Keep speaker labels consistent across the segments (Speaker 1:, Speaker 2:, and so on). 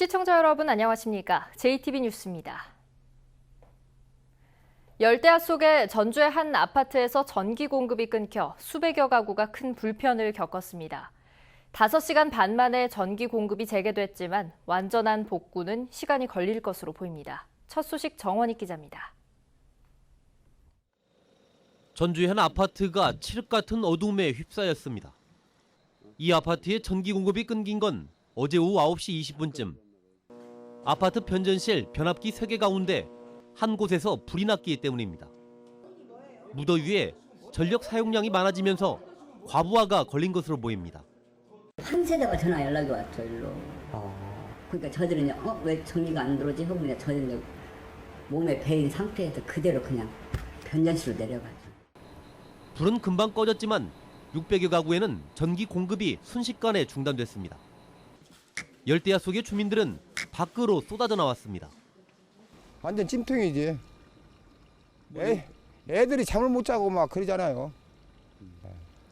Speaker 1: 시청자 여러분 안녕하십니까? JTB 뉴스입니다. 열대야 속에 전주의 한 아파트에서 전기 공급이 끊겨 수백여 가구가 큰 불편을 겪었습니다. 5시간 반 만에 전기 공급이 재개됐지만 완전한 복구는 시간이 걸릴 것으로 보입니다. 첫 소식 정원익 기자입니다.
Speaker 2: 전주의 한 아파트가 칠흑 같은 어둠에 휩싸였습니다. 이 아파트의 전기 공급이 끊긴 건 어제 오후 9시 20분쯤. 아파트 변전실 변압기 3개 가운데 한 곳에서 불이 났기 때문입니다. 무더위에 전력 사용량이 많아지면서 과부하가 걸린 것으로 보입니다.
Speaker 3: 한 세대가 전화 연락이 왔죠, 일로. 그러니까 저들은 왜 전기가 안 들어오지? 하고 그냥 저들은 몸에 베인 상태에서 그대로 그냥 변전실로 내려가죠.
Speaker 2: 불은 금방 꺼졌지만 600여 가구에는 전기 공급이 순식간에 중단됐습니다. 열대야 속의 주민들은 밖으로 쏟아져 나왔습니다.
Speaker 4: 완전 찜통이지. 애들이 잠을 못 자고 막 그러잖아요.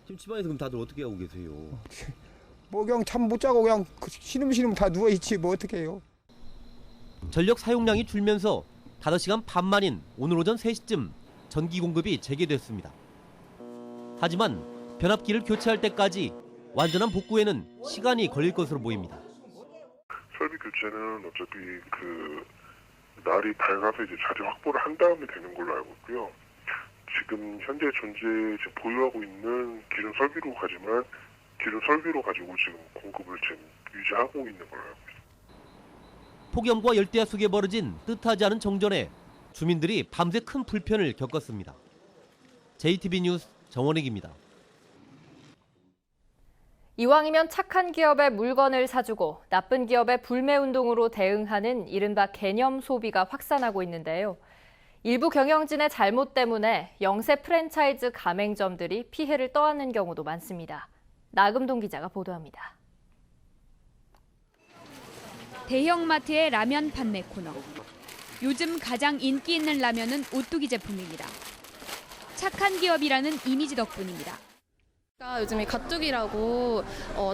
Speaker 5: 지금 집안에서 그럼 다들 어떻게 하고 계세요?
Speaker 4: 뭐 그냥 잠 못 자고 그냥 시름시름 다 누워있지 뭐 어떻게 해요.
Speaker 2: 전력 사용량이 줄면서 5시간 반 만인 오늘 오전 3시쯤 전기 공급이 재개됐습니다. 하지만 변압기를 교체할 때까지 완전한 복구에는 시간이 걸릴 것으로 보입니다.
Speaker 6: 설비 교체는 어차피 날이 밝아서 이제 자재 확보를 한 다음에 되는 걸로 알고 있고요. 지금 현재 보유하고 있는 기존 설비로 가지고 지금 공급을 지금 유지하고 있는 걸로 알고 있습니다.
Speaker 2: 폭염과 열대야 속에 벌어진 뜻하지 않은 정전에 주민들이 밤새 큰 불편을 겪었습니다. JTB 뉴스 정원익입니다.
Speaker 1: 이왕이면 착한 기업에 물건을 사주고 나쁜 기업의 불매운동으로 대응하는 이른바 개념 소비가 확산하고 있는데요. 일부 경영진의 잘못 때문에 영세 프랜차이즈 가맹점들이 피해를 떠안는 경우도 많습니다. 나금동 기자가 보도합니다.
Speaker 7: 대형마트의 라면 판매 코너. 요즘 가장 인기 있는 라면은 오뚜기 제품입니다. 착한 기업이라는 이미지 덕분입니다.
Speaker 8: 요즘에 가뚜기라고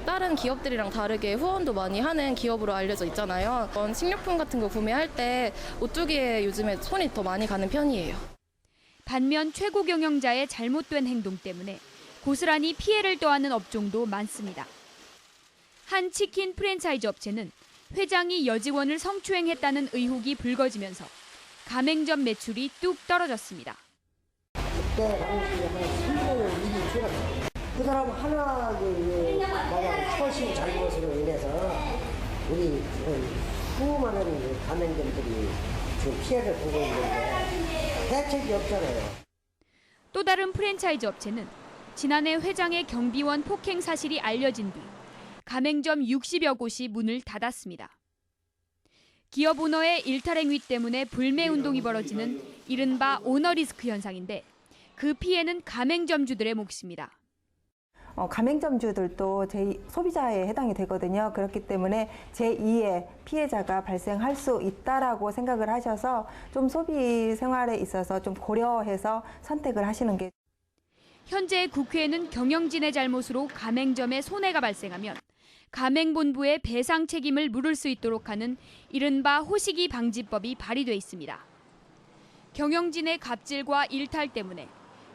Speaker 8: 다른 기업들이랑 다르게 후원도 많이 하는 기업으로 알려져 있잖아요. 식료품 같은 거 구매할 때 오뚜기에 요즘에 손이 더 많이 가는 편이에요.
Speaker 7: 반면 최고 경영자의 잘못된 행동 때문에 고스란히 피해를 떠안는 업종도 많습니다. 한 치킨 프랜차이즈 업체는 회장이 여직원을 성추행했다는 의혹이 불거지면서 가맹점 매출이 뚝 떨어졌습니다.
Speaker 9: 그 사람 하나 만약 처신 잘못으로 인해서 우리 수많은 가맹점들이 지금 피해를 보고 있는데 대책이 없잖아요.
Speaker 7: 또 다른 프랜차이즈 업체는 지난해 회장의 경비원 폭행 사실이 알려진 뒤 가맹점 60여 곳이 문을 닫았습니다. 기업 오너의 일탈행위 때문에 불매 운동이 벌어지는 이른바 오너 리스크 현상인데 그 피해는 가맹점주들의 몫입니다.
Speaker 10: 가맹점주들도 소비자에 해당이 되거든요. 그렇기 때문에 제2의 피해자가 발생할 수 있다라고 생각을 하셔서 좀 소비 생활에 있어서 좀 고려해서 선택을 하시는 게.
Speaker 7: 현재 국회에는 경영진의 잘못으로 가맹점에 손해가 발생하면 가맹본부에 배상 책임을 물을 수 있도록 하는 이른바 호시기 방지법이 발의돼 있습니다. 경영진의 갑질과 일탈 때문에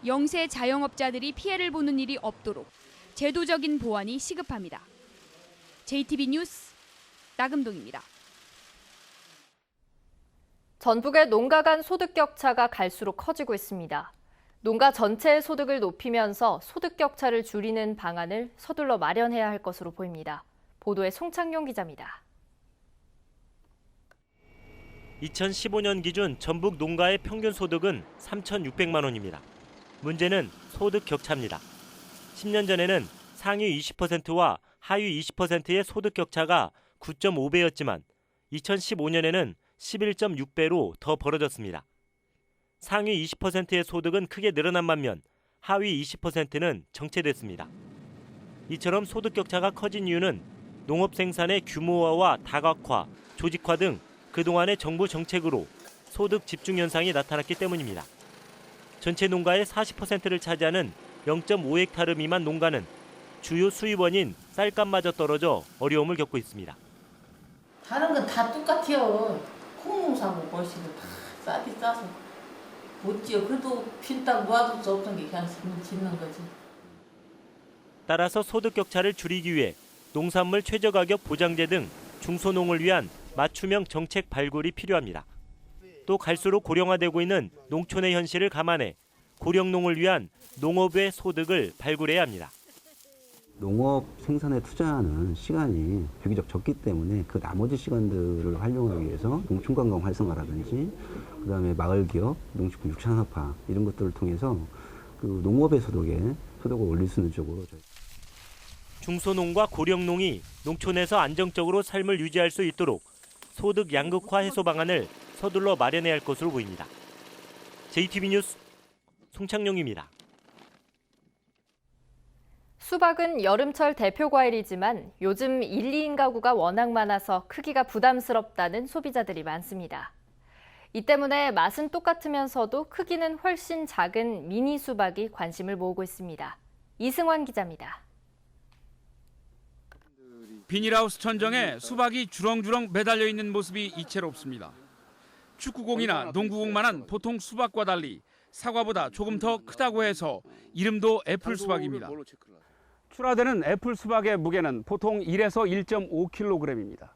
Speaker 7: 영세 자영업자들이 피해를 보는 일이 없도록 제도적인 보완이 시급합니다. JTB 뉴스 나금동입니다.
Speaker 1: 전북의 농가 간 소득 격차가 갈수록 커지고 있습니다. 농가 전체의 소득을 높이면서 소득 격차를 줄이는 방안을 서둘러 마련해야 할 것으로 보입니다. 보도에 송창용 기자입니다.
Speaker 11: 2015년 기준 전북 농가의 평균 소득은 3,600만 원입니다. 문제는 소득 격차입니다. 10년 전에는 상위 20%와 하위 20%의 소득 격차가 9.5배였지만 2015년에는 11.6배로 더 벌어졌습니다. 상위 20%의 소득은 크게 늘어난 반면 하위 20%는 정체됐습니다. 이처럼 소득 격차가 커진 이유는 농업 생산의 규모화와 다각화, 조직화 등 그동안의 정부 정책으로 소득 집중 현상이 나타났기 때문입니다. 전체 농가의 40%를 차지하는 0.5헥타르 미만 농가는 주요 수입원인 쌀값마저 떨어져 어려움을 겪고 있습니다.
Speaker 12: 다른 건 다 똑같아요. 콩농사고 뭐시고 다 싸디 싸서 못 지어. 그래도 빈 땅 놓아둘 수 없던 게 그냥 짓는 거지.
Speaker 11: 따라서 소득 격차를 줄이기 위해 농산물 최저가격 보장제 등 중소농을 위한 맞춤형 정책 발굴이 필요합니다. 또 갈수록 고령화되고 있는 농촌의 현실을 감안해 고령농을 위한 농업의 소득을 발굴해야 합니다.
Speaker 13: 농업 생산에 투자하는 시간이 비교적 적기 때문에 그 나머지 시간들을 활용하기 위해서 농촌관광 활성화라든지 그다음에 마을기업, 농식품 육산업화 이런 것들을 통해서 그 농업의 소득을 올릴 수 있는 쪽으로
Speaker 11: 중소농과 고령농이 농촌에서 안정적으로 삶을 유지할 수 있도록 소득 양극화 해소 방안을 서둘러 마련해야 할 것으로 보입니다. JTB 뉴스 송창용입니다.
Speaker 1: 수박은 여름철 대표 과일이지만 요즘 1, 2인 가구가 워낙 많아서 크기가 부담스럽다는 소비자들이 많습니다. 이 때문에 맛은 똑같으면서도 크기는 훨씬 작은 미니 수박이 관심을 모으고 있습니다. 이승환 기자입니다.
Speaker 14: 비닐하우스 천정에 수박이 주렁주렁 매달려 있는 모습이 이채롭습니다. 축구공이나 농구공만한 보통 수박과 달리 사과보다 조금 더 크다고 해서 이름도 애플 수박입니다. 출하되는 애플 수박의 무게는 보통 1에서 1.5kg입니다.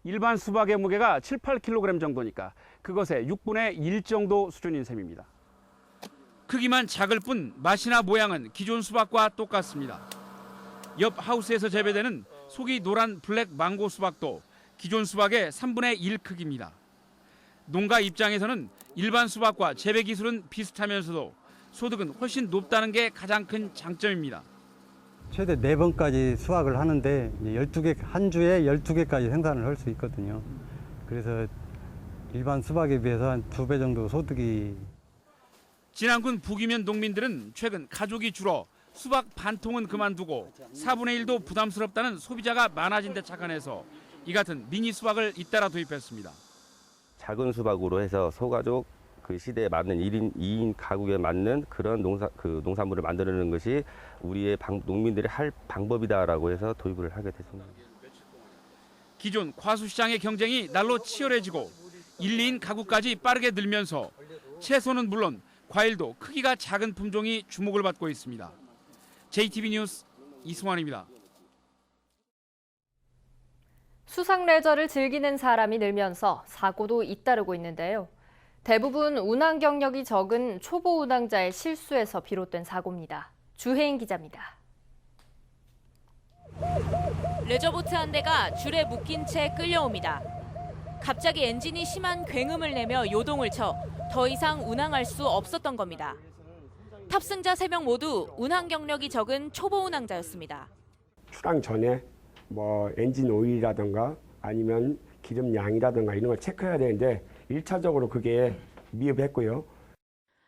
Speaker 14: 일반 수박의 무게가 7, 8kg 정도니까 그것의 6분의 1 정도 수준인 셈입니다. 크기만 작을 뿐 맛이나 모양은 기존 수박과 똑같습니다. 옆 하우스에서 재배되는 속이 노란 블랙 망고 수박도 기존 수박의 3분의 1 크기입니다. 농가 입장에서는 일반 수박과 재배 기술은 비슷하면서도 소득은 훨씬 높다는 게 가장 큰 장점입니다.
Speaker 15: 최대 4번까지 수확을 하는데 12개, 한 주에 12개까지 생산을 할 수 있거든요. 그래서 일반 수박에 비해서 한 2배 정도 소득이.
Speaker 14: 진안군 북이면 농민들은 최근 가족이 줄어 수박 반 통은 그만두고 4분의 1도 부담스럽다는 소비자가 많아진 데 착안해서 이 같은 미니 수박을 잇따라 도입했습니다.
Speaker 5: 작은 수박으로 해서 소가족 그 시대에 맞는 1인, 2인 가구에 맞는 그런 농산물을 만들어내는 것이 우리의 농민들이 할 방법이다라고 해서 도입을 하게 됐습니다.
Speaker 14: 기존 과수시장의 경쟁이 날로 치열해지고 1, 2인 가구까지 빠르게 늘면서 채소는 물론 과일도 크기가 작은 품종이 주목을 받고 있습니다. JTB 뉴스 이승환입니다.
Speaker 1: 수상 레저를 즐기는 사람이 늘면서 사고도 잇따르고 있는데요. 대부분 운항 경력이 적은 초보 운항자의 실수에서 비롯된 사고입니다. 주혜인 기자입니다.
Speaker 16: 레저보트 한 대가 줄에 묶인 채 끌려옵니다. 갑자기 엔진이 심한 굉음을 내며 요동을 쳐 더 이상 운항할 수 없었던 겁니다. 탑승자 3명 모두 운항 경력이 적은 초보 운항자였습니다.
Speaker 17: 출항 전에 뭐 엔진 오일이라든가 아니면 기름 양이라든가 이런 걸 체크해야 되는데 1차적으로 그게 미흡했고요.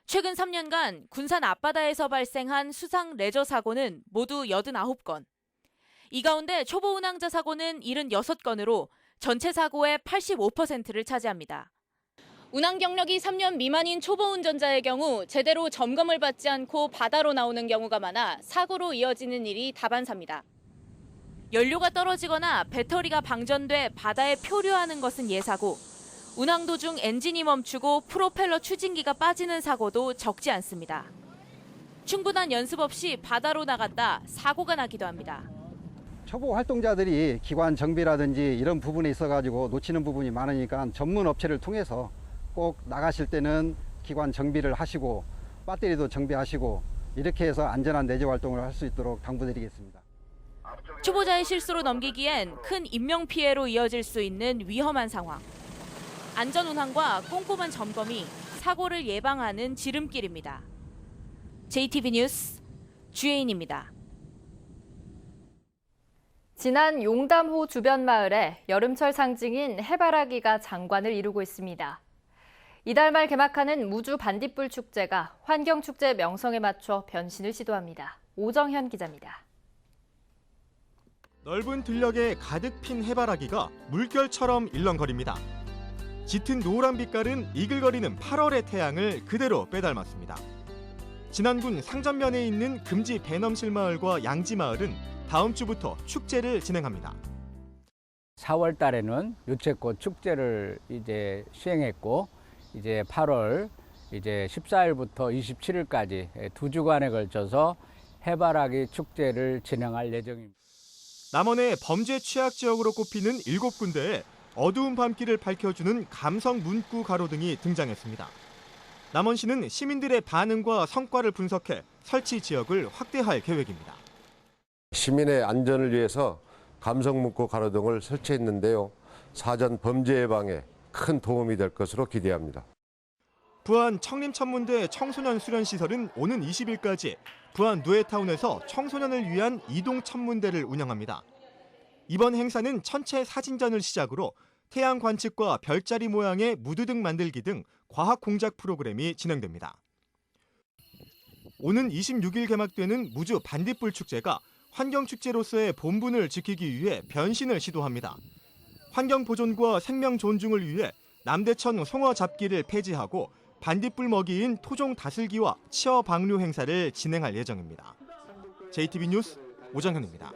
Speaker 16: 최근 3년간 군산 앞바다에서 발생한 수상 레저 사고는 모두 89건. 이 가운데 초보 운항자 사고는 76건으로 전체 사고의 85%를 차지합니다. 운항 경력이 3년 미만인 초보 운전자의 경우 제대로 점검을 받지 않고 바다로 나오는 경우가 많아 사고로 이어지는 일이 다반사입니다. 연료가 떨어지거나 배터리가 방전돼 바다에 표류하는 것은 예사고 운항 도중 엔진이 멈추고 프로펠러 추진기가 빠지는 사고도 적지 않습니다. 충분한 연습 없이 바다로 나갔다 사고가 나기도 합니다.
Speaker 18: 초보 활동자들이 기관 정비라든지 이런 부분에 있어가지고 놓치는 부분이 많으니까 전문 업체를 통해서 꼭 나가실 때는 기관 정비를 하시고 배터리도 정비하시고 이렇게 해서 안전한 내재 활동을 할 수 있도록 당부드리겠습니다.
Speaker 16: 초보자의 실수로 넘기기엔 큰 인명피해로 이어질 수 있는 위험한 상황. 안전운항과 꼼꼼한 점검이 사고를 예방하는 지름길입니다. JTB 뉴스 주혜인입니다.
Speaker 1: 지난 용담호 주변 마을에 여름철 상징인 해바라기가 장관을 이루고 있습니다. 이달 말 개막하는 무주 반딧불 축제가 환경축제 명성에 맞춰 변신을 시도합니다. 오정현 기자입니다.
Speaker 19: 넓은 들녘에 가득 핀 해바라기가 물결처럼 일렁거립니다. 짙은 노란 빛깔은 이글거리는 8월의 태양을 그대로 빼닮았습니다. 진안군 상전면에 있는 금지 배넘실 마을과 양지 마을은 다음 주부터 축제를 진행합니다.
Speaker 20: 4월 달에는 유채꽃 축제를 이제 시행했고, 이제 8월 이제 14일부터 27일까지 2주간에 걸쳐서 해바라기 축제를 진행할 예정입니다.
Speaker 19: 남원의 범죄 취약 지역으로 꼽히는 7군데에 어두운 밤길을 밝혀주는 감성 문구 가로등이 등장했습니다. 남원시는 시민들의 반응과 성과를 분석해 설치 지역을 확대할 계획입니다.
Speaker 21: 시민의 안전을 위해서 감성 문구 가로등을 설치했는데요. 사전 범죄 예방에 큰 도움이 될 것으로 기대합니다.
Speaker 19: 부안 청림천문대 청소년 수련시설은 오는 20일까지 부안 누에타운에서 청소년을 위한 이동 천문대를 운영합니다. 이번 행사는 천체 사진전을 시작으로 태양 관측과 별자리 모양의 무드등 만들기 등 과학 공작 프로그램이 진행됩니다. 오는 26일 개막되는 무주 반딧불 축제가 환경축제로서의 본분을 지키기 위해 변신을 시도합니다. 환경 보존과 생명 존중을 위해 남대천 송어 잡기를 폐지하고 반딧불 먹이인 토종 다슬기와 치어 방류 행사를 진행할 예정입니다. JTB 뉴스 오정현입니다.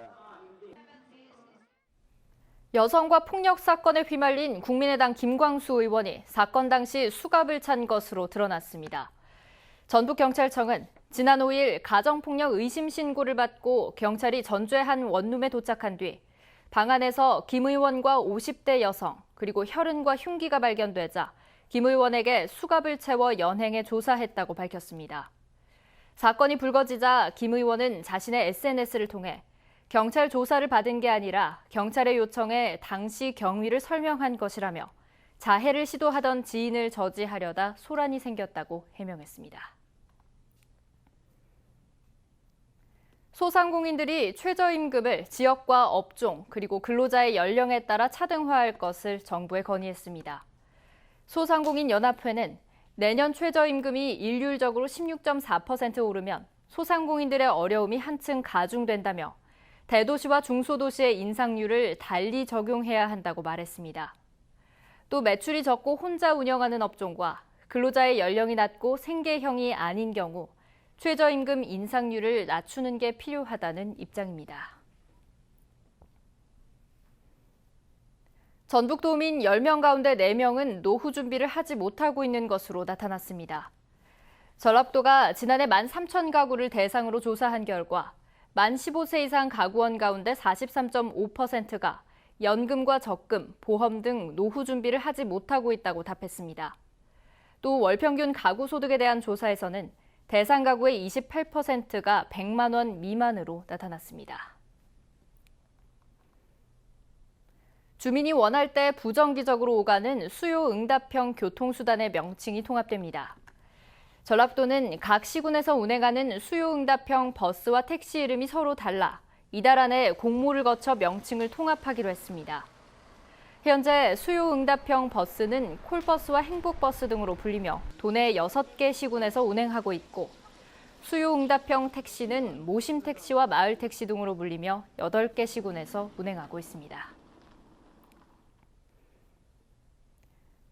Speaker 1: 여성과 폭력 사건에 휘말린 국민의당 김광수 의원이 사건 당시 수갑을 찬 것으로 드러났습니다. 전북경찰청은 지난 5일 가정폭력 의심 신고를 받고 경찰이 전주의 한 원룸에 도착한 뒤 방 안에서 김 의원과 50대 여성 그리고 혈흔과 흉기가 발견되자 김 의원에게 수갑을 채워 연행해 조사했다고 밝혔습니다. 사건이 불거지자 김 의원은 자신의 SNS를 통해 경찰 조사를 받은 게 아니라 경찰의 요청에 당시 경위를 설명한 것이라며 자해를 시도하던 지인을 저지하려다 소란이 생겼다고 해명했습니다. 소상공인들이 최저임금을 지역과 업종 그리고 근로자의 연령에 따라 차등화할 것을 정부에 건의했습니다. 소상공인연합회는 내년 최저임금이 일률적으로 16.4% 오르면 소상공인들의 어려움이 한층 가중된다며 대도시와 중소도시의 인상률을 달리 적용해야 한다고 말했습니다. 또 매출이 적고 혼자 운영하는 업종과 근로자의 연령이 낮고 생계형이 아닌 경우 최저임금 인상률을 낮추는 게 필요하다는 입장입니다. 전북도민 10명 가운데 4명은 노후 준비를 하지 못하고 있는 것으로 나타났습니다. 전라도가 지난해 13,000가구를 대상으로 조사한 결과 만 15세 이상 가구원 가운데 43.5%가 연금과 적금, 보험 등 노후 준비를 하지 못하고 있다고 답했습니다. 또 월평균 가구 소득에 대한 조사에서는 대상 가구의 28%가 100만 원 미만으로 나타났습니다. 주민이 원할 때 부정기적으로 오가는 수요응답형 교통수단의 명칭이 통합됩니다. 전라도는 각 시군에서 운행하는 수요응답형 버스와 택시 이름이 서로 달라 이달 안에 공모를 거쳐 명칭을 통합하기로 했습니다. 현재 수요응답형 버스는 콜버스와 행복버스 등으로 불리며 도내 6개 시군에서 운행하고 있고 수요응답형 택시는 모심택시와 마을택시 등으로 불리며 8개 시군에서 운행하고 있습니다.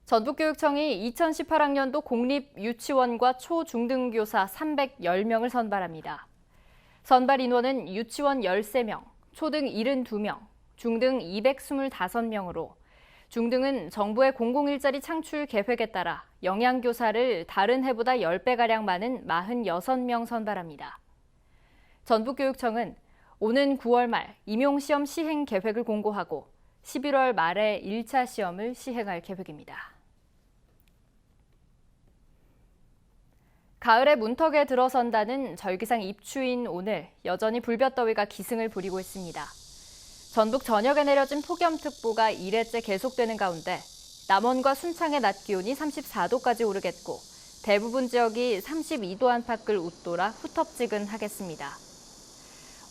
Speaker 1: 전북교육청이 2018학년도 공립유치원과 초중등교사 310명을 선발합니다. 선발 인원은 유치원 13명, 초등 72명, 중등 225명으로 중등은 정부의 공공일자리 창출 계획에 따라 영양교사를 다른 해보다 10배가량 많은 46명 선발합니다. 전북교육청은 오는 9월 말 임용시험 시행 계획을 공고하고 11월 말에 1차 시험을 시행할 계획입니다. 가을에 문턱에 들어선다는 절기상 입추인 오늘 여전히 불볕더위가 기승을 부리고 있습니다. 전북 전역에 내려진 폭염특보가 2일째 계속되는 가운데 남원과 순창의 낮 기온이 34도까지 오르겠고 대부분 지역이 32도 안팎을 웃돌아 후텁지근하겠습니다.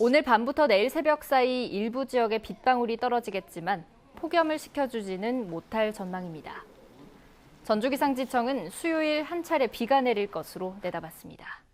Speaker 1: 오늘 밤부터 내일 새벽 사이 일부 지역에 빗방울이 떨어지겠지만 폭염을 식혀주지는 못할 전망입니다. 전주기상지청은 수요일 한 차례 비가 내릴 것으로 내다봤습니다.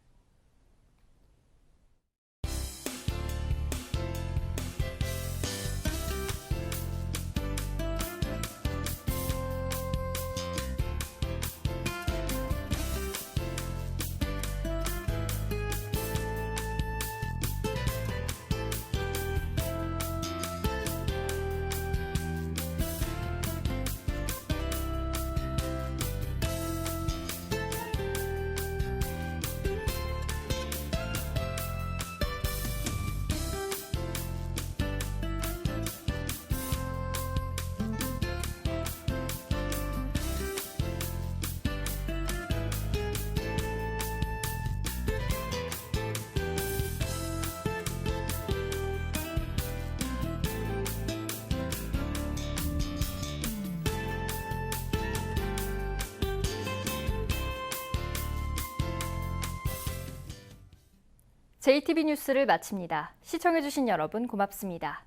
Speaker 1: JTB 뉴스를 마칩니다. 시청해주신 여러분 고맙습니다.